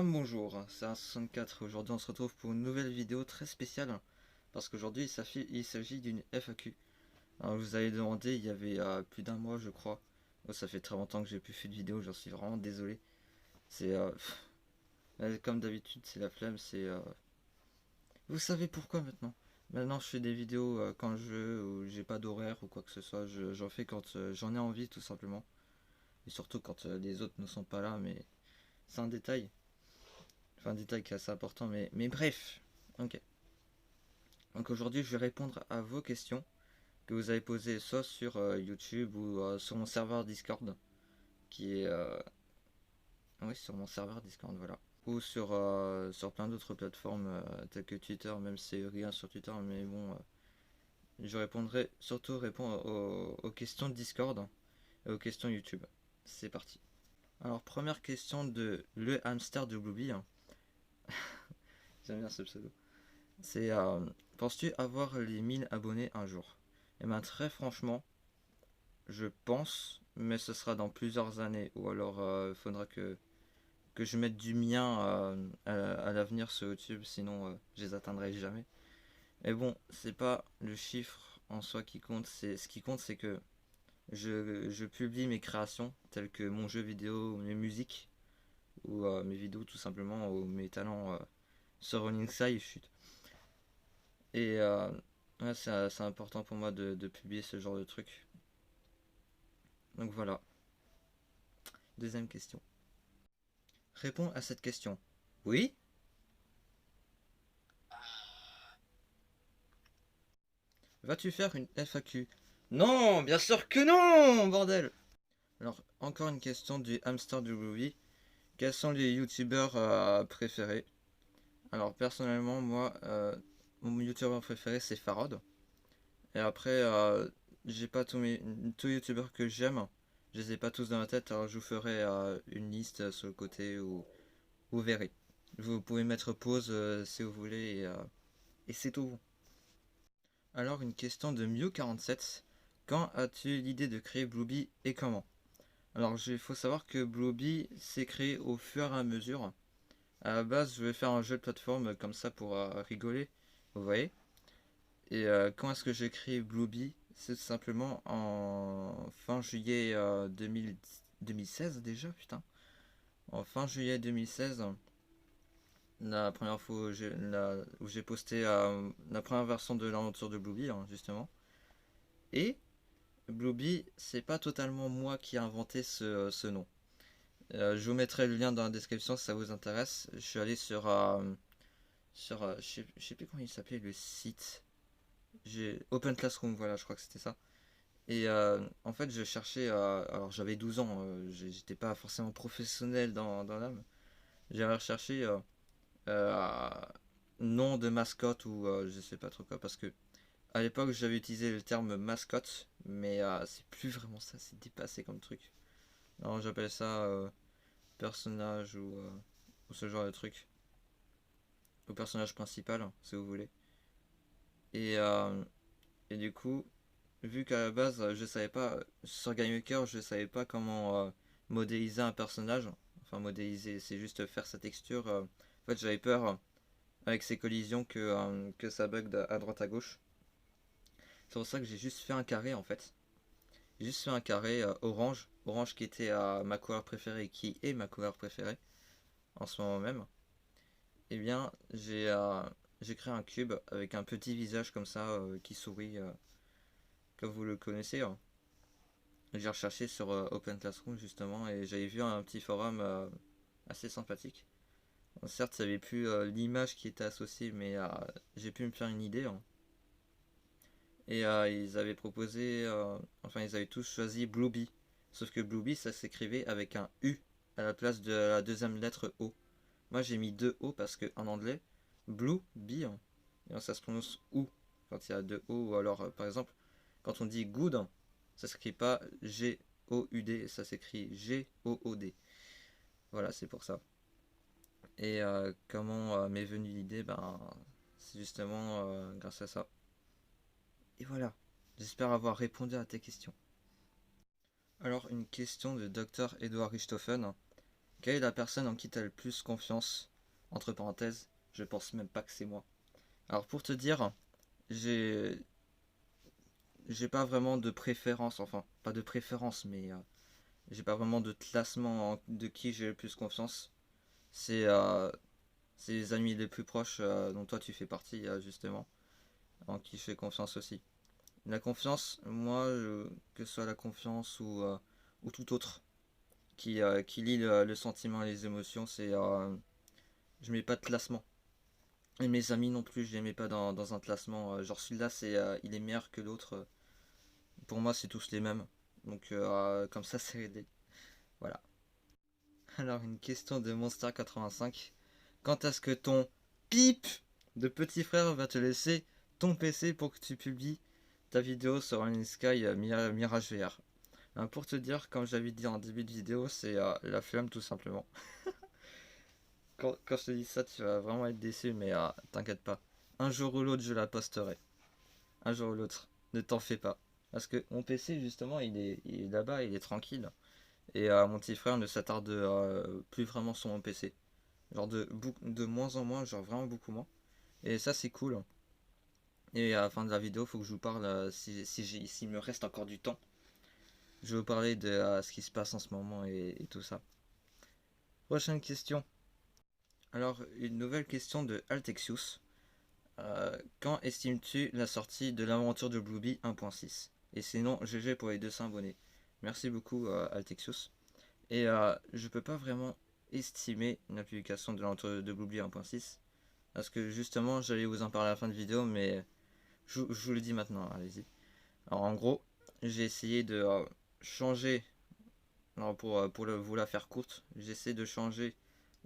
Bonjour, c'est un 64. Aujourd'hui on se retrouve pour une nouvelle vidéo très spéciale parce qu'aujourd'hui il s'agit d'une FAQ. Alors vous avez demandé, il y avait plus d'un mois je crois. Oh, ça fait très longtemps que j'ai plus fait de vidéo, j'en suis vraiment désolé. C'est comme d'habitude, c'est la flemme, Vous savez pourquoi maintenant? Maintenant je fais des vidéos quand je veux ou j'ai pas d'horaire ou quoi que ce soit. J'en fais quand j'en ai envie tout simplement. Et surtout quand les autres ne sont pas là, mais c'est un détail. Enfin un détail qui est assez important, mais bref. Ok. Donc aujourd'hui, je vais répondre à vos questions que vous avez posées soit sur YouTube ou sur mon serveur Discord, qui est... oui, sur mon serveur Discord, voilà. Ou sur plein d'autres plateformes telles que Twitter, même si c'est rien sur Twitter, mais bon, je répondrai surtout répondre aux questions de Discord et aux questions YouTube. C'est parti. Alors, première question de le hamster de Blueby. J'aime bien ce pseudo. C'est penses-tu avoir les 1000 abonnés un jour? Eh bien, très franchement, je pense, mais ce sera dans plusieurs années. Ou alors, il faudra que je mette du mien à l'avenir sur YouTube, sinon je les atteindrai jamais. Mais bon, c'est pas le chiffre en soi qui compte. Ce qui compte, c'est que je publie mes créations, telles que mon jeu vidéo, mes musiques, ou mes vidéos tout simplement, ou mes talents sur Running Side. Chut. Et ouais, c'est important pour moi de publier ce genre de truc. Donc voilà. Deuxième question. Réponds à cette question. Oui? Vas-tu faire une FAQ? Non, bien sûr que non, bordel! Alors, encore une question du hamster du Groovy. Quels sont les youtubeurs préférés? Alors, personnellement, moi, mon youtubeur préféré c'est Farod. Et après, j'ai pas tous les youtubeurs que j'aime. Je les ai pas tous dans la tête, alors je vous ferai une liste sur le côté où vous verrez. Vous pouvez mettre pause si vous voulez et c'est tout. Alors une question de Mew47. Quand as-tu l'idée de créer Blueby et comment? Alors il faut savoir que Blueby s'est créé au fur et à mesure. À la base je vais faire un jeu de plateforme comme ça pour rigoler, vous voyez. Et quand est-ce que j'ai créé Blueby? C'est tout simplement en fin juillet 2016 déjà, putain. En fin juillet 2016, la première fois où j'ai posté la première version de l'aventure de Blueby, hein, justement. Et Blueby, c'est pas totalement moi qui ai inventé ce nom. Je vous mettrai le lien dans la description si ça vous intéresse. Je suis allé je sais plus comment il s'appelait le site. J'ai Open Classroom, voilà, je crois que c'était ça. Et en fait, je cherchais. Alors, j'avais 12 ans, j'étais pas forcément professionnel dans l'âme. J'ai recherché euh, nom de mascotte ou je sais pas trop quoi. Parce que à l'époque, j'avais utilisé le terme mascotte, mais c'est plus vraiment ça, c'est dépassé comme truc. Alors, j'appelle ça personnage ou ce genre de truc. Ou personnage principal, si vous voulez. Et, euh, et du coup, vu qu'à la base, je savais pas, sur GameMaker, je savais pas comment modéliser un personnage. Enfin, modéliser, c'est juste faire sa texture. En fait, j'avais peur avec ces collisions que ça bug à droite à gauche. C'est pour ça que j'ai juste fait un carré en fait. J'ai juste fait un carré orange. Orange qui était ma couleur préférée, qui est ma couleur préférée en ce moment même. Et bien, j'ai créé un cube avec un petit visage comme ça qui sourit, comme vous le connaissez, hein. J'ai recherché sur Open Classroom justement et j'avais vu un petit forum assez sympathique. Bon, certes, ça avait plus l'image qui était associée, mais j'ai pu me faire une idée, hein. Et ils avaient proposé, enfin ils avaient tous choisi Blueby. Sauf que Blueby ça s'écrivait avec un U à la place de la deuxième lettre O. Moi j'ai mis deux O parce que en anglais, Blue Bee, hein, ça se prononce OU quand il y a deux O. Ou alors par exemple, quand on dit good, hein, ça s'écrit pas G-O-U-D, ça s'écrit G-O-O-D. Voilà, c'est pour ça. Et comment m'est venue l'idée? Ben, c'est justement grâce à ça. Et voilà, j'espère avoir répondu à tes questions. Alors, une question de Dr. Edouard Richthofen. Quelle est la personne en qui tu as le plus confiance? Entre parenthèses, je pense même pas que c'est moi. Alors pour te dire, j'ai j'ai pas vraiment de préférence, enfin pas de préférence, mais j'ai pas vraiment de classement de qui j'ai le plus confiance. C'est c'est les amis les plus proches dont toi tu fais partie justement, en qui je fais confiance aussi. La confiance, moi, que ce soit la confiance ou tout autre qui lie le sentiment et les émotions, je mets pas de classement. Et mes amis non plus, je les mets pas dans un classement. Genre celui-là, il est meilleur que l'autre. Pour moi, c'est tous les mêmes. Donc comme ça, c'est réglé. Voilà. Alors, une question de Monster85. Quand est-ce que ton pip de petit frère va te laisser ton PC pour que tu publies ta vidéo sur Running Sky Mirage VR? Pour te dire, comme j'avais dit en début de vidéo, c'est la flemme tout simplement. Quand je te dis ça, tu vas vraiment être déçu, mais t'inquiète pas. Un jour ou l'autre, je la posterai. Un jour ou l'autre. Ne t'en fais pas. Parce que mon PC, justement, il est là-bas, il est tranquille. Et mon petit frère ne s'attarde plus vraiment sur mon PC. Genre de moins en moins, genre vraiment beaucoup moins. Et ça, c'est cool. Et à la fin de la vidéo, faut que je vous parle, s'il me reste encore du temps. Je vais vous parler de ce qui se passe en ce moment et tout ça. Prochaine question. Alors, une nouvelle question de Altexius. Quand estimes-tu la sortie de l'aventure de Blueby 1.6? Et sinon, GG pour les 200 abonnés. Merci beaucoup, Altexius. Et je peux pas vraiment estimer la publication de l'aventure de Blueby 1.6. Parce que justement, j'allais vous en parler à la fin de vidéo, mais je vous le dis maintenant, allez-y. Alors en gros, j'ai essayé de changer, alors vous la faire courte, j'ai essayé de changer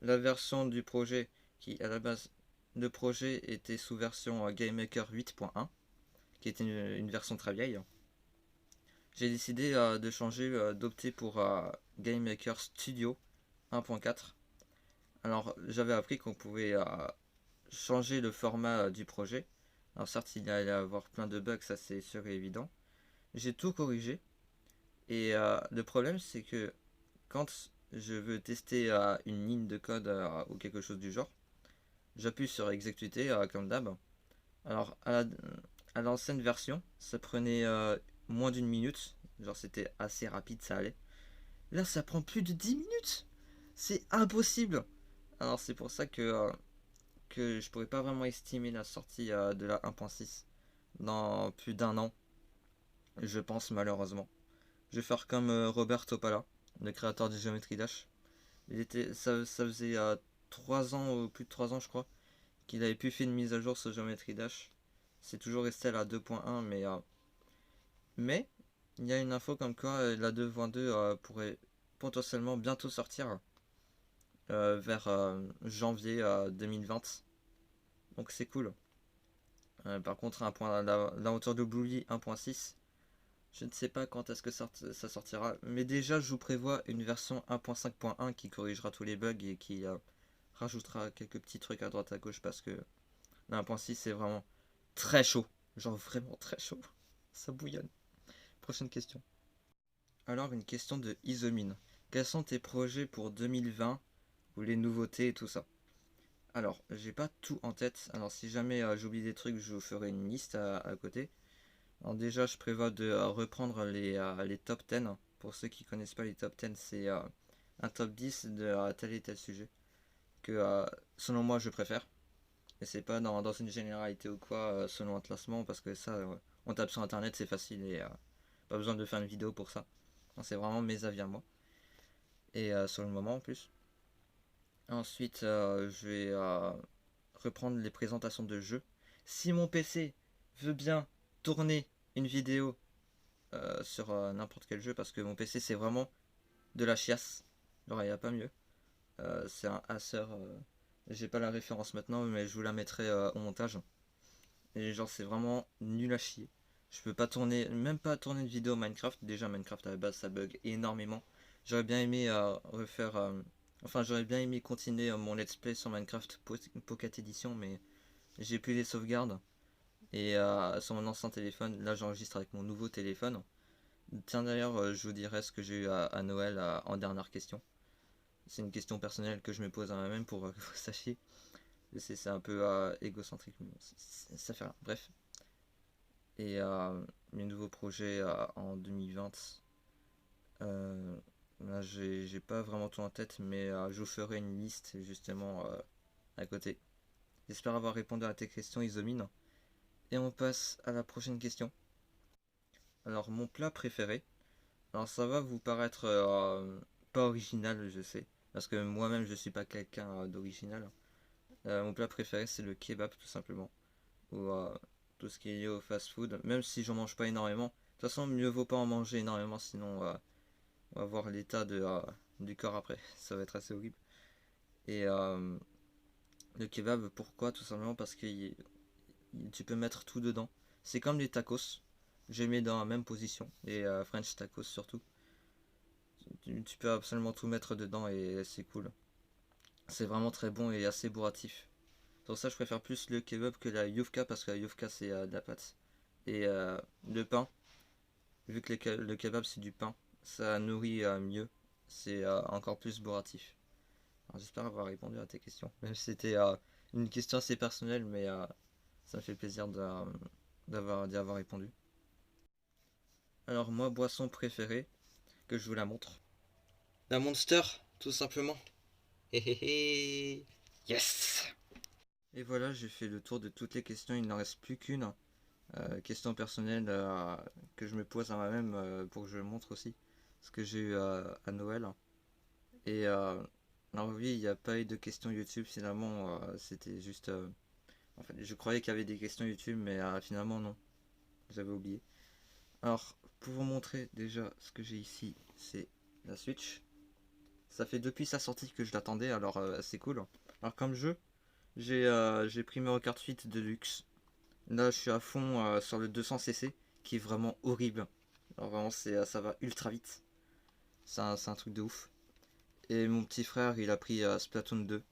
la version du projet qui à la base, le projet était sous version GameMaker 8.1, qui était une version très vieille. J'ai décidé de changer, d'opter pour GameMaker Studio 1.4. Alors j'avais appris qu'on pouvait changer le format du projet. Alors certes, il allait y avoir plein de bugs, ça c'est sûr et évident. J'ai tout corrigé. Et le problème, c'est que quand je veux tester une ligne de code ou quelque chose du genre, j'appuie sur exécuter comme d'hab. Alors à l'ancienne version, ça prenait moins d'une minute. Genre c'était assez rapide, ça allait. Là, ça prend plus de 10 minutes. C'est impossible. Alors c'est pour ça que je pourrais pas vraiment estimer la sortie de la 1.6 dans plus d'un an, je pense malheureusement. Je vais faire comme Robert Topala, le créateur du Geometry Dash. Ça faisait 3 ans, ou plus de 3 ans je crois, qu'il avait pu faire une mise à jour sur Geometry Dash. C'est toujours resté à la 2.1, mais il y a une info comme quoi la 2.2 pourrait potentiellement bientôt sortir vers janvier 2020. Donc c'est cool. Par contre, la hauteur de Bluey 1.6, je ne sais pas quand est-ce que ça sortira. Mais déjà, je vous prévois une version 1.5.1 qui corrigera tous les bugs et qui rajoutera quelques petits trucs à droite à gauche parce que la 1.6 c'est vraiment très chaud. Genre vraiment très chaud. Ça bouillonne. Prochaine question. Alors, une question de Isomine. Quels sont tes projets pour 2020 ou les nouveautés et tout ça? Alors, j'ai pas tout en tête. Alors, si jamais j'oublie des trucs, je vous ferai une liste à côté. Alors, déjà, je prévois de reprendre les top 10. Pour ceux qui connaissent pas les top 10, c'est un top 10 de tel et tel sujet que, selon moi, je préfère. Et c'est pas dans une généralité ou quoi, selon un classement, parce que ça, on tape sur internet, c'est facile et pas besoin de faire une vidéo pour ça. C'est vraiment mes avis à moi. Et sur le moment en plus. Ensuite, je vais reprendre les présentations de jeux. Si mon PC veut bien tourner une vidéo sur n'importe quel jeu, parce que mon PC c'est vraiment de la chiasse, genre il n'y a pas mieux. C'est un Acer, j'ai pas la référence maintenant, mais je vous la mettrai au montage. Et genre c'est vraiment nul à chier. Je peux pas tourner, même pas tourner une vidéo Minecraft. Déjà Minecraft à la base ça bug énormément. J'aurais bien aimé refaire, enfin j'aurais bien aimé continuer mon let's play sur Minecraft Pocket Edition, mais j'ai plus les sauvegardes. Et sur mon ancien téléphone, là j'enregistre avec mon nouveau téléphone. Tiens d'ailleurs, je vous dirai ce que j'ai eu à Noël en dernière question. C'est une question personnelle que je me pose à moi-même pour que vous sachiez. C'est un peu égocentrique, mais bon, ça fait rien. Bref. Et mes nouveaux projets en 2020. Euh, Là, j'ai pas vraiment tout en tête, mais je vous ferai une liste justement à côté. J'espère avoir répondu à tes questions, Isomine. Et on passe à la prochaine question. Alors, mon plat préféré. Alors, ça va vous paraître pas original, je sais. Parce que moi-même, je suis pas quelqu'un d'original. Mon plat préféré, c'est le kebab, tout simplement. Ou tout ce qui est lié au fast-food. Même si j'en mange pas énormément. De toute façon, mieux vaut pas en manger énormément, sinon on va voir l'état du corps après. Ça va être assez horrible. Et le kebab, pourquoi? Tout simplement parce que tu peux mettre tout dedans. C'est comme les tacos. Je les mets dans la même position. Les French tacos surtout. Tu peux absolument tout mettre dedans et c'est cool. C'est vraiment très bon et assez bourratif. Pour ça, je préfère plus le kebab que la yufka parce que la yufka c'est de la pâte. Et le pain, vu que le kebab c'est du pain, ça nourrit mieux. C'est encore plus bourratif. Alors, j'espère avoir répondu à tes questions. Même si c'était une question assez personnelle, mais ça me fait plaisir d'y avoir répondu. Alors, moi, boisson préférée, que je vous la montre. La Monster, tout simplement. Hehehe. Yes. Et voilà, j'ai fait le tour de toutes les questions. Il n'en reste plus qu'une. Question personnelle que je me pose à moi-même pour que je le montre aussi. Ce que j'ai eu à Noël. Et alors oui, il n'y a pas eu de questions YouTube finalement. C'était juste... en fait, je croyais qu'il y avait des questions YouTube, mais finalement non. J'avais oublié. Alors, pour vous montrer déjà ce que j'ai ici, c'est la Switch. Ça fait depuis sa sortie que je l'attendais, alors c'est cool. Alors comme jeu, j'ai pris Mario Kart 8 Deluxe. Là, je suis à fond sur le 200cc, qui est vraiment horrible. Alors vraiment, ça va ultra vite. C'est un truc de ouf. Et mon petit frère, il a pris Splatoon 2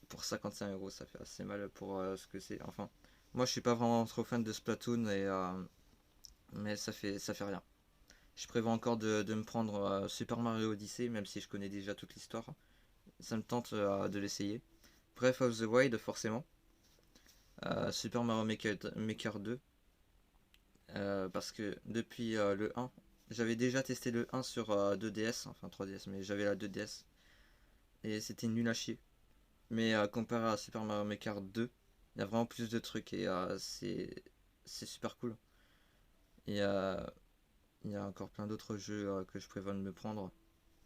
pour 55 euros. Ça fait assez mal pour ce que c'est. Enfin, moi, je suis pas vraiment trop fan de Splatoon, mais ça fait rien. Je prévois encore de me prendre Super Mario Odyssey, même si je connais déjà toute l'histoire. Ça me tente de l'essayer. Breath of the Wild, forcément. Super Mario Maker 2. Parce que depuis le 1, j'avais déjà testé le 1 sur 2DS, enfin 3DS, mais j'avais la 2DS. Et c'était nul à chier. Mais comparé à Super Mario Maker 2, il y a vraiment plus de trucs et c'est super cool. Et il y a encore plein d'autres jeux que je prévois de me prendre.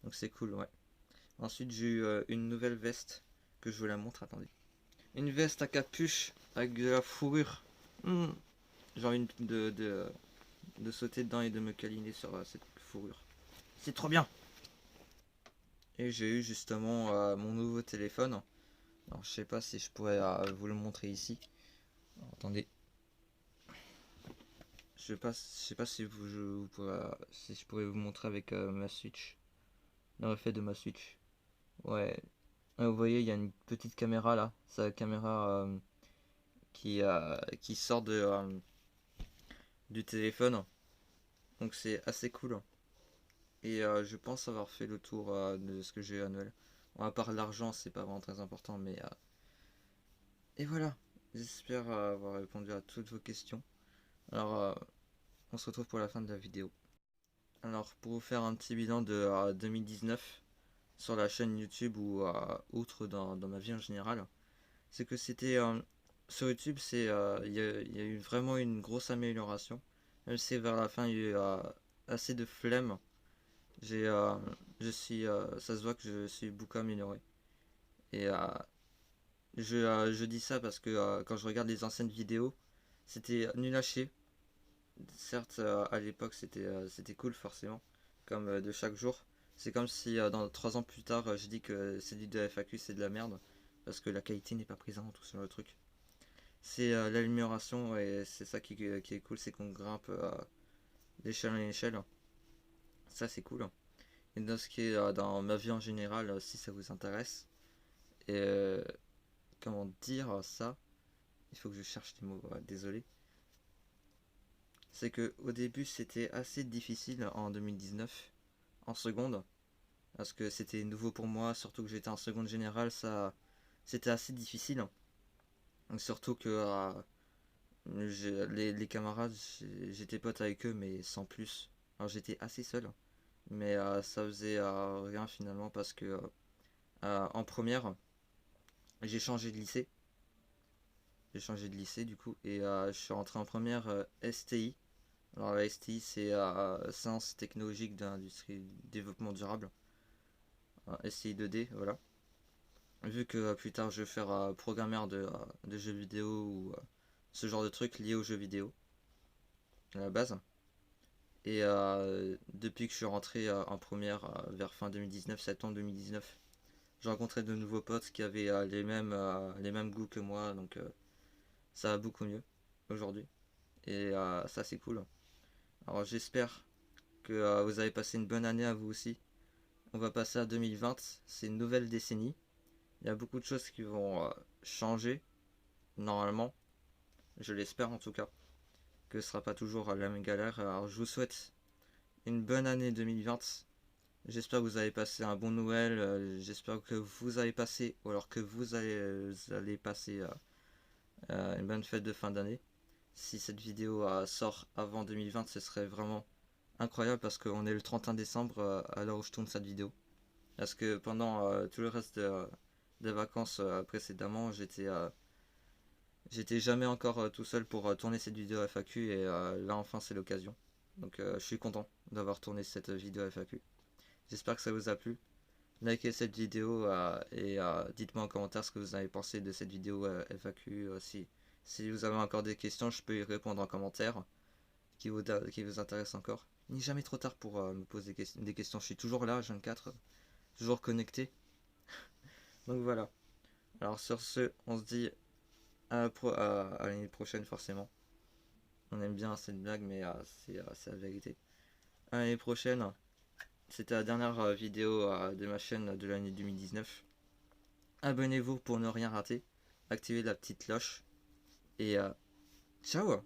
Donc c'est cool, ouais. Ensuite, j'ai eu une nouvelle veste que je vous la montre. Attendez. Une veste à capuche avec de la fourrure. J'ai envie de sauter dedans et de me câliner sur cette fourrure. C'est trop bien! Et j'ai eu justement mon nouveau téléphone. Alors, je sais pas si je pourrais vous le montrer ici. Alors, attendez. Je sais pas si si je pourrais vous montrer avec ma Switch. Le reflet de ma Switch. Ouais. Vous voyez, il y a une petite caméra là. C'est la caméra qui sort du téléphone. Donc c'est assez cool. Et je pense avoir fait le tour de ce que j'ai eu à Noël. Bon, à part l'argent, c'est pas vraiment très important, mais... Et voilà. J'espère avoir répondu à toutes vos questions. Alors, on se retrouve pour la fin de la vidéo. Alors, pour vous faire un petit bilan de 2019 sur la chaîne YouTube ou autre dans ma vie en général, c'est que c'était sur YouTube, il y a eu vraiment une grosse amélioration. Même si vers la fin il y a eu assez de flemme, j'ai ça se voit que je suis beaucoup amélioré. Et je dis ça parce que quand je regarde les anciennes vidéos, c'était nul à chier. Certes, à l'époque c'était cool forcément, comme de chaque jour. C'est comme si dans 3 ans plus tard, je dis que c'est du de FAQ, c'est de la merde, parce que la qualité n'est pas présente tout sur le truc. C'est l'amélioration et c'est ça qui est cool, c'est qu'on grimpe d'échelle en échelle. Ça c'est cool. Et dans ce qui est dans ma vie en général, si ça vous intéresse, et comment dire ça, il faut que je cherche les mots, désolé. C'est que au début c'était assez difficile en 2019, en seconde. parce que c'était nouveau pour moi, surtout que j'étais en seconde générale, ça c'était assez difficile. Surtout que les camarades, j'étais pote avec eux, mais sans plus. Alors j'étais assez seul, mais ça faisait rien finalement parce que en première, j'ai changé de lycée. J'ai changé de lycée du coup, et je suis rentré en première STI. Alors la STI, c'est Sciences technologiques d'industrie développement durable. STI 2D, voilà. Vu que plus tard je vais faire programmeur de jeux vidéo ou ce genre de trucs liés aux jeux vidéo à la base. Et depuis que je suis rentré en première vers fin 2019, septembre 2019, j'ai rencontré de nouveaux potes qui avaient les mêmes goûts que moi, donc ça va beaucoup mieux aujourd'hui. Et ça c'est cool. Alors j'espère que vous avez passé une bonne année à vous aussi. On va passer à 2020, c'est une nouvelle décennie. Il y a beaucoup de choses qui vont changer, normalement. Je l'espère en tout cas. Que ce sera pas toujours la même galère. Alors je vous souhaite une bonne année 2020. J'espère que vous avez passé un bon Noël. J'espère que vous avez passé, ou alors que vous allez passer une bonne fête de fin d'année. Si cette vidéo sort avant 2020, ce serait vraiment incroyable parce qu'on est le 31 décembre à l'heure où je tourne cette vidéo. Parce que pendant tout le reste des vacances précédemment, j'étais jamais encore tout seul pour tourner cette vidéo FAQ et là enfin c'est l'occasion. Donc je suis content d'avoir tourné cette vidéo FAQ. J'espère que ça vous a plu. Likez cette vidéo et dites-moi en commentaire ce que vous avez pensé de cette vidéo FAQ. Si vous avez encore des questions, je peux y répondre en commentaire qui vous intéressent encore. Il n'est jamais trop tard pour me poser des questions. Je suis toujours là, 24, toujours connecté. Donc voilà. Alors sur ce, on se dit à l'année prochaine forcément. On aime bien cette blague, mais c'est la vérité. À l'année prochaine. C'était la dernière vidéo de ma chaîne de l'année 2019. Abonnez-vous pour ne rien rater. Activez la petite cloche. Et ciao!